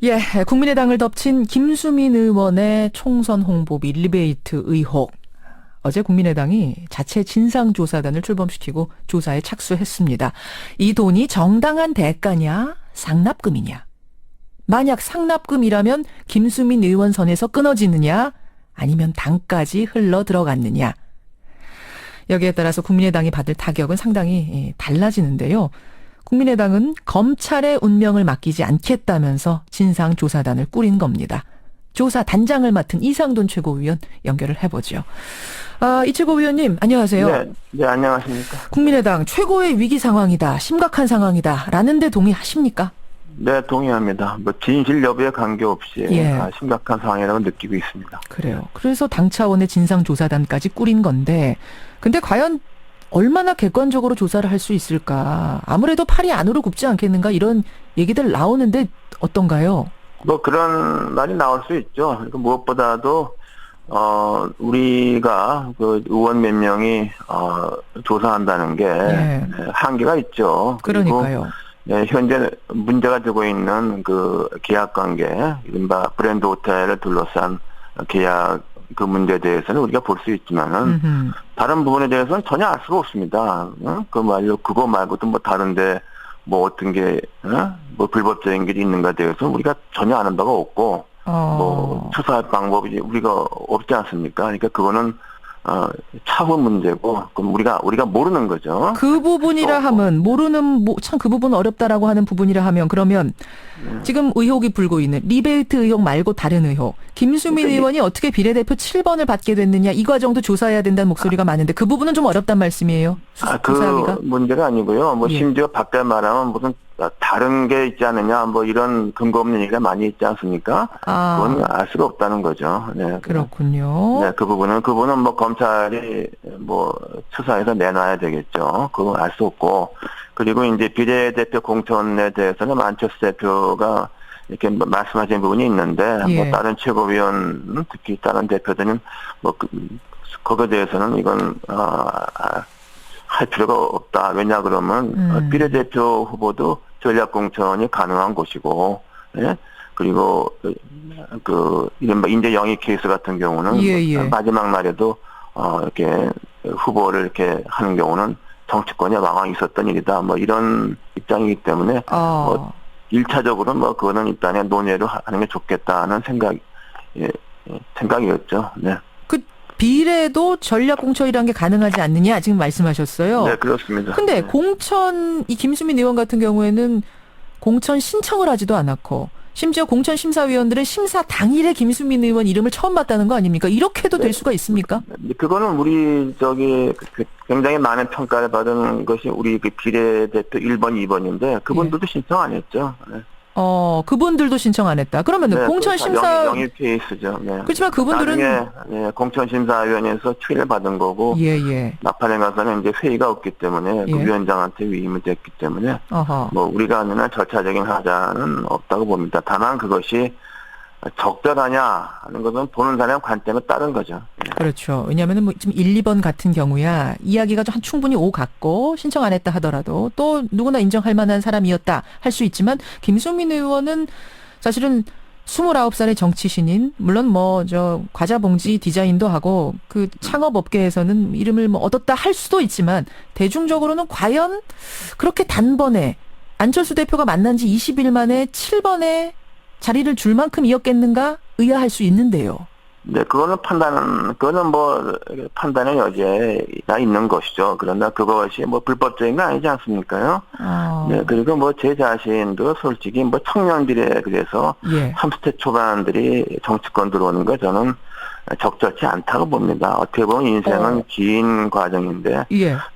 예, 국민의당을 덮친 김수민 의원의 총선 홍보비 리베이트 의혹. 어제 국민의당이 자체 진상조사단을 출범시키고 조사에 착수했습니다. 이 돈이 정당한 대가냐, 상납금이냐. 만약 상납금이라면 김수민 의원 선에서 끊어지느냐, 아니면 당까지 흘러 들어갔느냐. 여기에 따라서 국민의당이 받을 타격은 상당히 달라지는데요. 국민의당은 검찰의 운명을 맡기지 않겠다면서 진상조사단을 꾸린 겁니다. 조사 단장을 맡은 이상돈 최고위원 연결을 해보죠. 이 최고위원님 안녕하세요. 네, 안녕하십니까. 국민의당 최고의 위기 상황이다, 심각한 상황이다 라는 데 동의하십니까? 네, 동의합니다. 진실 여부에 관계없이 예. 심각한 상황이라고 느끼고 있습니다. 그래요. 그래서 당 차원의 진상조사단까지 꾸린 건데, 근데 과연 얼마나 객관적으로 조사를 할 수 있을까? 아무래도 팔이 안으로 굽지 않겠는가 이런 얘기들 나오는데 어떤가요? 그런 말이 나올 수 있죠. 그러니까 무엇보다도 우리가 그 의원 몇 명이 조사한다는 게 한계가 있죠. 그러니까요. 네, 현재 문제가 되고 있는 그 계약 관계, 이른바 브랜드 호텔을 둘러싼 계약 그 문제에 대해서는 우리가 볼 수 있지만은 다른 부분에 대해서는 전혀 알 수가 없습니다. 그거 말고도 다른데 어떤 게 불법적인 게 있는가에 대해서 우리가 전혀 아는 바가 없고 수사할 방법이 우리가 없지 않습니까? 그러니까 그거는 차후 문제고 그럼 우리가 모르는 거죠. 그 부분이라 하면 참 그 부분 어렵다라고 하는 부분이라 하면 그러면 지금 의혹이 불고 있는 리베이트 의혹 말고 다른 의혹. 김수민 의원이 어떻게 비례대표 7번을 받게 됐느냐 이 과정도 조사해야 된다는 목소리가 많은데 그 부분은 좀 어렵단 말씀이에요. 조사하기가? 그 문제가 아니고요. 예. 심지어 밖에 말하면 무슨 다른 게 있지 않느냐 이런 근거 없는 얘기가 많이 있지 않습니까? 그건 알 수가 없다는 거죠. 네. 그렇군요. 네, 그분은 검찰이 수사해서 내놔야 되겠죠. 그건 알 수 없고. 그리고 이제 비례대표 공천에 대해서는 안철수 대표가 이렇게 말씀하신 부분이 있는데, 예. 다른 최고위원, 특히 다른 대표들은 거기에 대해서는 이건, 할 필요가 없다. 왜냐 그러면, 비례대표 후보도 전략공천이 가능한 곳이고, 예? 그리고, 이른바 인재 영입 케이스 같은 경우는, 예. 마지막 날에도, 이렇게 후보를 이렇게 하는 경우는 정치권에 왕왕 있었던 일이다. 이런 입장이기 때문에, 1차적으로 그거는 일단은 논의를 하는 게 좋겠다는 생각이었죠. 네. 그 비례도 전략 공천이라는 게 가능하지 않느냐 지금 말씀하셨어요. 네, 그렇습니다. 근데 네. 이 김수민 의원 같은 경우에는 공천 신청을 하지도 않았고 심지어 공천 심사위원들은 심사 당일에 김수민 의원 이름을 처음 봤다는 거 아닙니까? 이렇게도 될 수가 있습니까? 그거는 우리 굉장히 많은 평가를 받은 것이 우리 그 비례대표 1번, 2번인데 그분들도 신청 안 했죠. 네. 그분들도 신청 안 했다. 그러면 공천 심사 영입 케이스죠. 네. 그렇지만 그분들은 나중에 공천 심사위원회에서 추인을 받은 거고 막판에 가서는 이제 회의가 없기 때문에 그 위원장한테 위임이 됐기 때문에 우리가 하는 한 절차적인 하자는 없다고 봅니다. 다만 그것이 적절하냐 하는 것은 보는 사람 관점에 따른 거죠. 네. 그렇죠. 왜냐하면 지금 1, 2번 같은 경우야 이야기가 좀 충분히 오갔고 신청 안 했다 하더라도 또 누구나 인정할 만한 사람이었다 할 수 있지만 김수민 의원은 사실은 29살의 정치신인 물론 과자 봉지 디자인도 하고 그 창업업계에서는 이름을 얻었다 할 수도 있지만 대중적으로는 과연 그렇게 단번에 안철수 대표가 만난 지 20일 만에 7번에 자리를 줄 만큼이었겠는가 의아할 수 있는데요. 네, 그거는 판단의 여지가 있는 것이죠. 그러나 그것이 불법적인 건 아니지 않습니까요? 네, 그리고 제 자신도 솔직히 청년 비례 그래서 30대 초반들이 정치권 들어오는 거 저는 적절치 않다고 봅니다. 어떻게 보면 인생은 긴 과정인데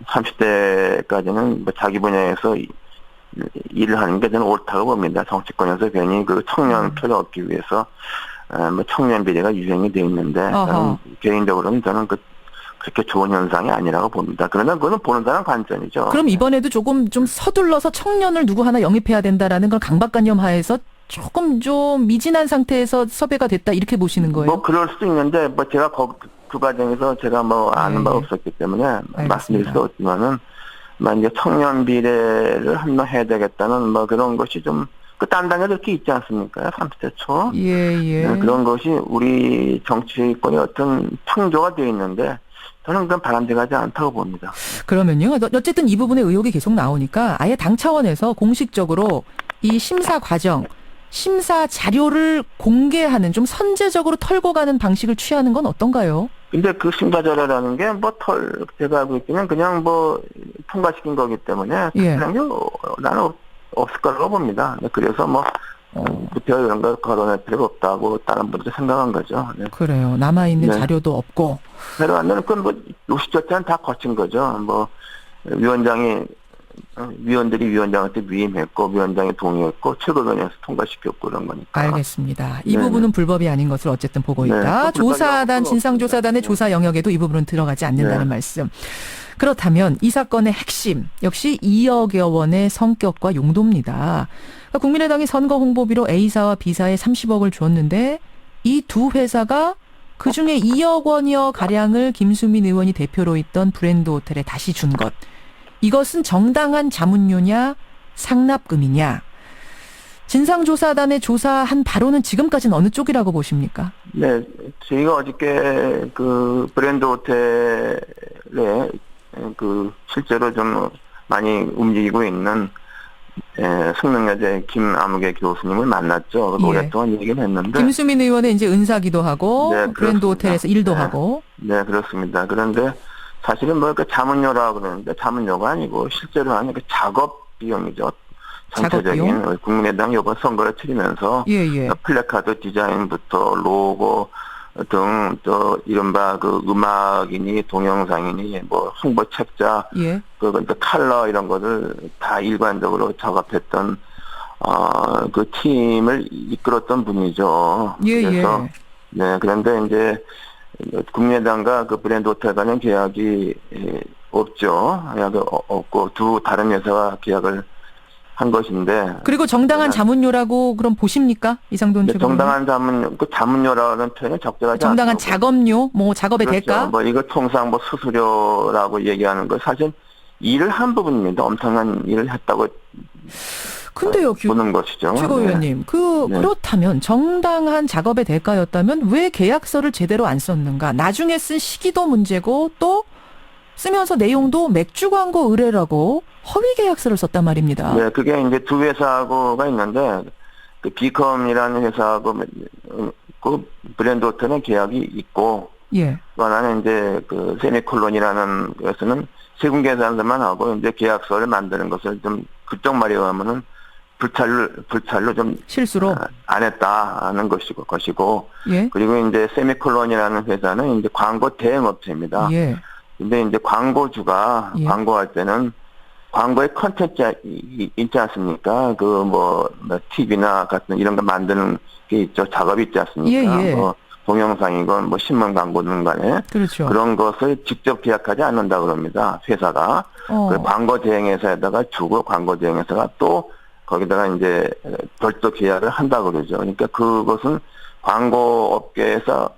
30대까지는 자기 분야에서 일을 하는 게 저는 옳다고 봅니다. 정치권에서 괜히 그 청년 표를 얻기 위해서 청년 비례가 유행이 돼 있는데 저는 개인적으로는 그렇게 좋은 현상이 아니라고 봅니다. 그러나 그거는 보는 사람 관점이죠. 그럼 이번에도 조금 좀 서둘러서 청년을 누구 하나 영입해야 된다라는 걸 강박관념 하에서 조금 좀 미진한 상태에서 섭외가 됐다 이렇게 보시는 거예요? 그럴 수도 있는데 제가 그 과정에서 제가 아는 바가 없었기 때문에 말씀드릴 수 없지만은 이제 청년 비례를 한 명 해야 되겠다는 그런 것이 좀 그 단단히 이렇게 있지 않습니까? 30대 초. 예. 그런 것이 우리 정치권의 어떤 창조가 되어 있는데 저는 그건 바람직하지 않다고 봅니다. 그러면요. 어쨌든 이 부분에 의혹이 계속 나오니까 아예 당 차원에서 공식적으로 이 심사 과정, 심사 자료를 공개하는 좀 선제적으로 털고 가는 방식을 취하는 건 어떤가요? 근데 그 심사자료라는 게 제가 알고 있기는 그냥 통과시킨 거기 때문에 예. 그런 게 나는 없을 거라고 봅니다. 그래서 구태여 이런 걸 거론할 필요가 없다고 다른 분들이 생각한 거죠. 네. 그래요. 남아있는 네. 자료도 없고. 새로 안 그건 요식 자체는 다 거친 거죠. 위원들이 위원장한테 위임했고, 위원장이 동의했고, 최고위원회에서 통과시켰고, 그런 거니까. 알겠습니다. 이 네. 부분은 불법이 아닌 것을 어쨌든 보고 있다. 네. 조사단, 진상조사단의 조사 영역에도 이 부분은 들어가지 않는다는 말씀. 그렇다면 이 사건의 핵심, 역시 2억여 원의 성격과 용도입니다. 그러니까 국민의당이 선거 홍보비로 A사와 B사에 30억을 줬는데 이 두 회사가 그중에 2억 원여 가량을 김수민 의원이 대표로 있던 브랜드 호텔에 다시 준 것. 이것은 정당한 자문료냐 상납금이냐. 진상조사단의 조사한 바로는 지금까지는 어느 쪽이라고 보십니까? 네, 저희가 어저께 그 브랜드 호텔에 실제로 좀 많이 움직이고 있는 성능여대 김아무개 교수님을 만났죠. 예. 오랫동안 얘기를 했는데. 김수민 의원의 이제 은사기도 하고 네, 브랜드 호텔에서 일도 하고. 네, 그렇습니다. 그런데 사실은 그 자문료라고 그러는데 자문료가 아니고 실제로 하는 그 작업 비용이죠. 전체적인 국민의당 이번 선거를 치르면서 플래카드 디자인부터 로고 등 또 이른바 그 음악이니 동영상이니 홍보 책자 그 컬러 이런 것을 다 일관적으로 작업했던 그 팀을 이끌었던 분이죠. 그래서 네, 그런데 이제 국민의당과 그 브랜드 호텔 간의 계약이 없죠. 계약이 없고 두 다른 회사와 계약을 한 것인데. 그리고 정당한 자문료라고 그럼 보십니까? 이상돈 최고위원. 정당한 자문료, 그 자문료라는 표현은 적절하지 않죠. 정당한 작업료, 작업의 그렇죠. 대가? 이거 통상 수수료라고 얘기하는 거 사실 일을 한 부분입니다. 엄청난 일을 했다고. 근데요, 보는 것이죠. 최고위원님. 그렇다면 정당한 작업의 대가였다면 왜 계약서를 제대로 안 썼는가? 나중에 쓴 시기도 문제고 또 쓰면서 내용도 맥주 광고 의뢰라고 허위 계약서를 썼단 말입니다. 네, 그게 이제 두 회사하고가 있는데 그 비컴이라는 회사하고 그 브랜드 호텔은 계약이 있고 또 하나는 이제 그 세미콜론이라는 것은 세금 계산서만 하고 이제 계약서를 만드는 것을 좀 그쪽 말에 의하면은 불찰로 좀 실수로 안 했다는 것이고 그리고 이제 세미콜론이라는 회사는 이제 광고 대행업체입니다. 근데 이제 광고주가 광고할 때는 광고의 컨텐츠 있지 않습니까? TV나 같은 이런 거 만드는 게 있죠. 작업이 있지 않습니까? 동영상이건 신문 광고든 간에. 그렇죠. 그런 것을 직접 계약하지 않는다 그럽니다. 회사가. 그 광고 대행회사에다가 주고 광고 대행회사가 또 거기다가 이제 별도 계약을 한다 그러죠. 그러니까 그것은 광고업계에서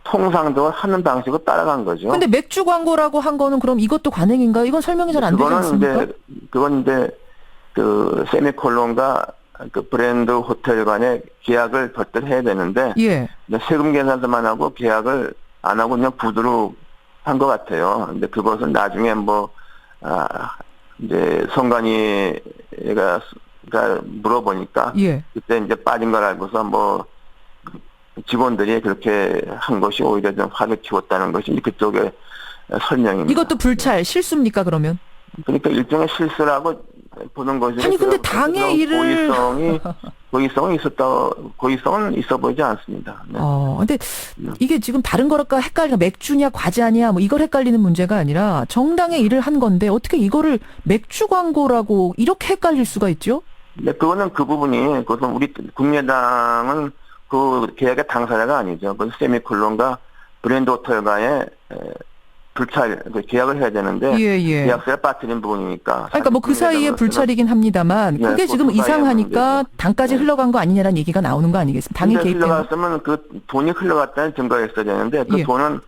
통상적으로 하는 방식으로 따라간 거죠. 근데 맥주 광고라고 한 거는 그럼 이것도 관행인가요? 이건 설명이 잘 안 되지 않습니까? 그건 이제 그 세미콜론과 그 브랜드 호텔 간의 계약을 별도로 해야 되는데 세금 계산서만 하고 계약을 안 하고 그냥 부두로 한 것 같아요. 근데 그것은 나중에 이제 성관이가 물어보니까 그때 이제 빠진 걸 알고서 직원들이 그렇게 한 것이 오히려 좀 화를 키웠다는 것이 그쪽의 설명입니다. 이것도 불찰 실수입니까 그러면? 그러니까 일종의 실수라고 보는 것이. 아니 근데 당의 일을 고의성은 있어 보이지 않습니다. 네. 근데 이게 지금 다른 거랄까 헷갈리나 맥주냐 과자냐 이걸 헷갈리는 문제가 아니라 정당의 일을 한 건데 어떻게 이거를 맥주 광고라고 이렇게 헷갈릴 수가 있죠? 네, 그것은 우리 국민의당은 그 계약의 당사자가 아니죠. 그 세미콜론과 브랜드 호텔과의 불찰 계약을 해야 되는데 계약서에 빠뜨린 부분이니까. 그러니까 그 사이에 불찰이긴 합니다만 그게 지금 이상하니까 당까지 흘러간 거 아니냐라는 얘기가 나오는 거 아니겠습니까? 당이 개입된. 흘러갔으면 그 돈이 흘러갔다는 증거가 있어야 되는데 그 돈은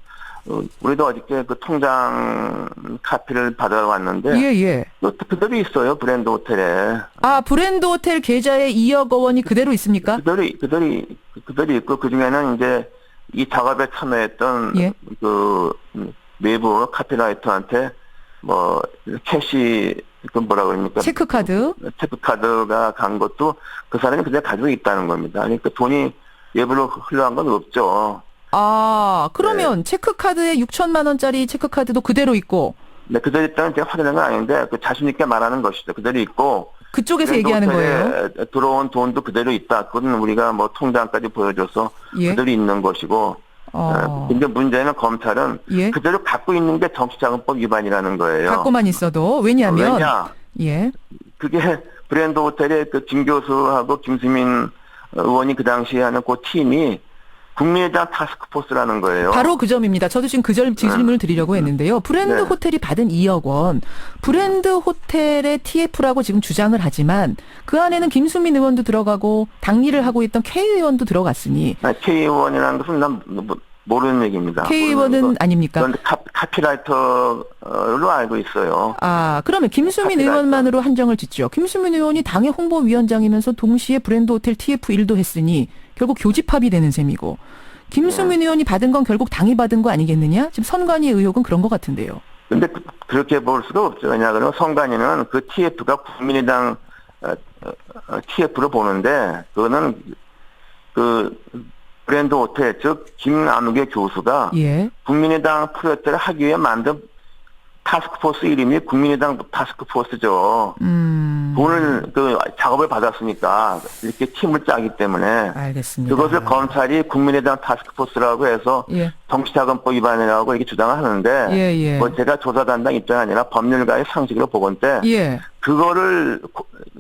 우리도 어저께 그 통장 카피를 받아왔는데 예, 예. 그대로 있어요. 브랜드 호텔에. 아, 브랜드 호텔 계좌에 2억 원이 그대로 있습니까? 그대로 있고 그중에는 이제 이 작업에 참여했던 예. 그 외부 카피라이터한테 뭐 캐시 그 뭐라 그럽니까? 체크카드가 간 것도 그 사람이 그대로 가지고 있다는 겁니다. 그러니까 돈이 외부로 흘러간 건 없죠. 아, 그러면 체크카드에 6천만 원짜리 체크카드도 그대로 있고. 네, 그대로 있다는 제가 확인한 건 아닌데그 자신 있게 말하는 것이죠. 그대로 있고. 그쪽에서 얘기하는 거예요? 들어온 돈도 그대로 있다. 그건 우리가 뭐 통장까지 보여줘서 예? 그대로 있는 것이고. 근데 문제는 검찰은 예? 그대로 갖고 있는 게 정치자금법 위반이라는 거예요. 갖고만 있어도. 왜냐하면. 예. 그게 브랜드 호텔의 그 김 교수하고 김수민 의원이 그 당시에 하는 그 팀이 국민의당 타스크포스라는 거예요. 바로 그 점입니다. 저도 지금 그 질문을 드리려고 했는데요. 브랜드 네. 호텔이 받은 2억 원. 브랜드 호텔의 TF라고 지금 주장을 하지만 그 안에는 김수민 의원도 들어가고 당리를 하고 있던 K 의원도 들어갔으니. K 의원이라는 것은 난 모르는 얘기입니다. K 의원은 아닙니까? 그런데 카피라이터로 알고 있어요. 아, 그러면 김수민 의원만으로 한정을 짓죠. 김수민 의원이 당의 홍보위원장이면서 동시에 브랜드 호텔 TF 일도 했으니 결국 교집합이 되는 셈이고 김수민 의원이 받은 건 결국 당이 받은 거 아니겠느냐? 지금 선관위 의혹은 그런 것 같은데요. 근데 그렇게 볼 수가 없죠. 왜냐하면 선관위는 그 TF가 국민의당 TF로 보는데 그거는 그 브랜드 호텔 즉 김남욱의 교수가 예. 국민의당 프로젝트를 하기 위해 만든 타스크포스 이름이 국민의당 타스크포스죠. 돈을 그 작업을 받았으니까 이렇게 팀을 짜기 때문에 알겠습니다. 그것을 검찰이 국민의당 타스크포스라고 해서 예. 정치자금법 위반이라고 이렇게 주장을 하는데 예. 뭐 제가 조사단장 입장이 아니라 법률가의 상식으로 보건데 예. 그거를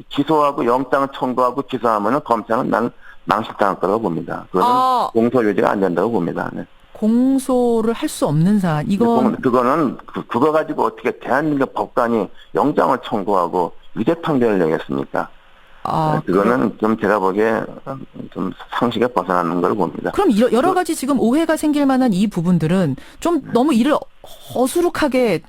기소하고 영장 청구하고 기소하면은 검찰은 나는 망신당할 거라고 봅니다. 그거는 공소 유지가 안 된다고 봅니다. 네. 공소를 할 수 없는 사안. 그거는 그거 가지고 어떻게 대한민국 법관이 영장을 청구하고 유죄 판결을 내겠습니까? 그거는 좀 제가 보기에 좀 상식에 벗어나는 걸 봅니다. 그럼 여러 가지 지금 오해가 생길 만한 이 부분들은 좀 너무 이를 허술하게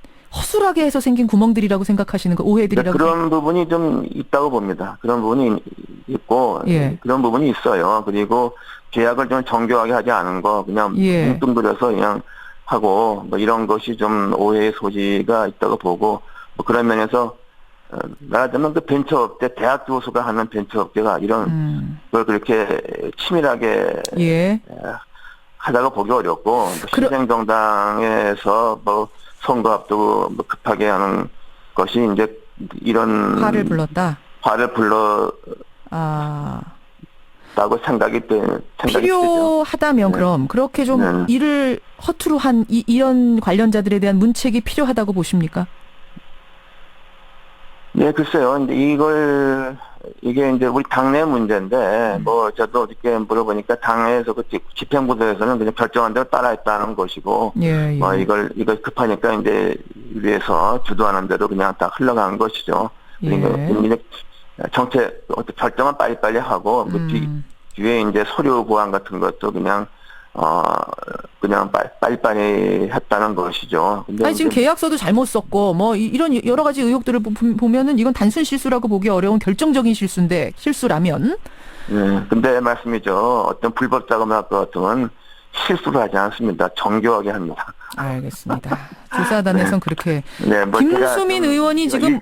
해서 생긴 구멍들이라고 생각하시는 거 오해들이라고. 그런 부분이 좀 있다고 봅니다. 그런 부분이 있고 예. 그런 부분이 있어요. 그리고 계약을 좀 정교하게 하지 않은 거 그냥 뭉뚱그려서 그냥 하고 뭐 이런 것이 좀 오해의 소지가 있다고 보고 뭐 그런 면에서 말하자면 그 벤처업체 대학 교수가 하는 벤처업체가 이런 걸 그렇게 치밀하게 하다가 보기 어렵고 신생정당에서 뭐 선거 앞두고 뭐 급하게 하는 것이 이제 이런 화를 불렀다. 라고 생각이 필요하다면 네. 그럼 그렇게 좀 일을 허투루 한 이런 관련자들에 대한 문책이 필요하다고 보십니까? 네, 글쎄요. 이제 이게 이제 우리 당내 문제인데, 뭐, 저도 어저께 물어보니까 당에서 그 집행부서에서는 그냥 결정한 대로 따라했다는 것이고, 예. 이걸 급하니까 이제 위에서 주도하는 대로 그냥 다 흘러간 것이죠. 그러니까 정책, 결정은 빨리빨리 하고, 그 뒤에 이제 서류 보완 같은 것도 그냥 빨리빨리 했다는 것이죠. 근데 아니, 지금 계약서도 잘못 썼고, 뭐, 이런 여러 가지 의혹들을 보면은 이건 단순 실수라고 보기 어려운 결정적인 실수라면? 네, 근데 말씀이죠. 어떤 불법 작업을 할 것 같으면 실수를 하지 않습니다. 정교하게 합니다. 알겠습니다. 조사단에선 그렇게. 네, 뭐 김수민 의원이 지금.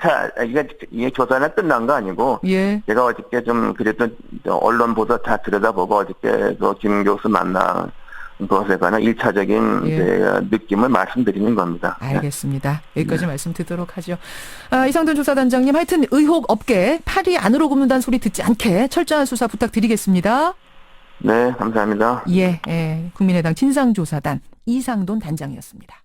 이게 조사는 끝난 거 아니고. 예. 제가 어저께 좀 그래도 언론 보도 다 들여다보고 어저께 김 교수 만난 것에 관한 1차적인 느낌을 말씀드리는 겁니다. 알겠습니다. 여기까지 말씀 듣도록 하죠. 이상돈 조사단장님, 하여튼 의혹 없게 팔이 안으로 굽는다는 소리 듣지 않게 철저한 수사 부탁드리겠습니다. 네, 감사합니다. 국민의당 진상조사단 이상돈 단장이었습니다.